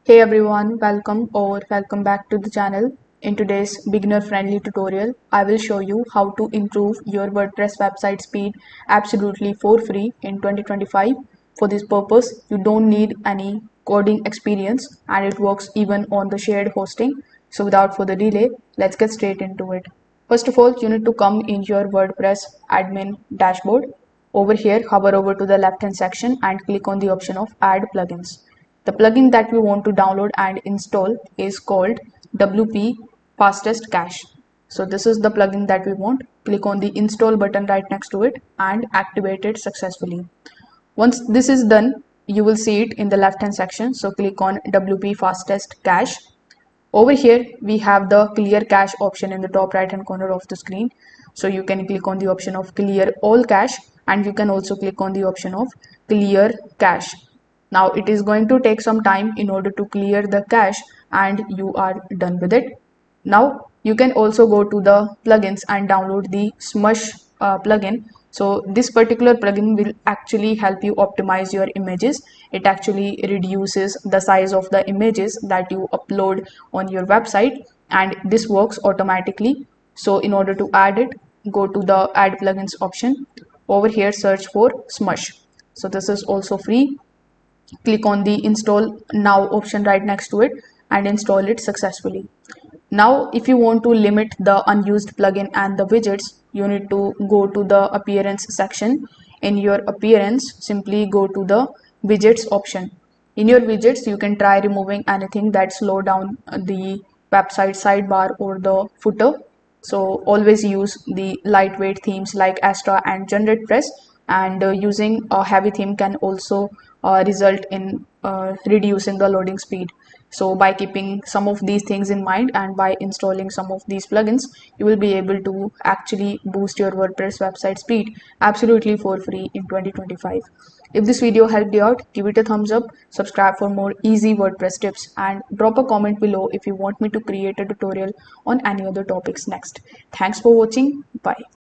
Hey everyone, welcome back to the channel. In today's beginner friendly tutorial, I will show you how to improve your WordPress website speed absolutely for free in 2025. For this purpose, you don't need any coding experience and it works even on the shared hosting. So without further delay, let's get straight into it. First of all, you need to come in your WordPress admin dashboard. Over here, hover over to the left hand section and click on the option of add plugins. The plugin that we want to download and install is called WP Fastest Cache. So this is the plugin that we want. Click on the install button right next to it and activate it successfully. Once this is done, you will see it in the left hand section. So click on WP Fastest Cache. Over here, we have the clear cache option in the top right hand corner of the screen. So you can click on the option of clear all cache and you can also click on the option of clear cache. Now it is going to take some time in order to clear the cache and you are done with it. Now you can also go to the plugins and download the Smush plugin. So this particular plugin will actually help you optimize your images. It actually reduces the size of the images that you upload on your website and this works automatically. So in order to add it, go to the add plugins option. Over here search for Smush. So this is also free. Click on the install now option right next to it and install it successfully. Now if you want to limit the unused plugin and the widgets, you need to go to the appearance section. In your appearance, simply go to the widgets option. In your widgets, you can try removing anything that slow down the website sidebar or the footer. So always use the lightweight themes like Astra and GeneratePress, and using a heavy theme can also result in reducing the loading speed. So by keeping some of these things in mind and by installing some of these plugins, you will be able to actually boost your WordPress website speed absolutely for free in 2025. If this video helped you out, give it a thumbs up, subscribe for more easy WordPress tips, and drop a comment below if you want me to create a tutorial on any other topics next. Thanks for watching. Bye.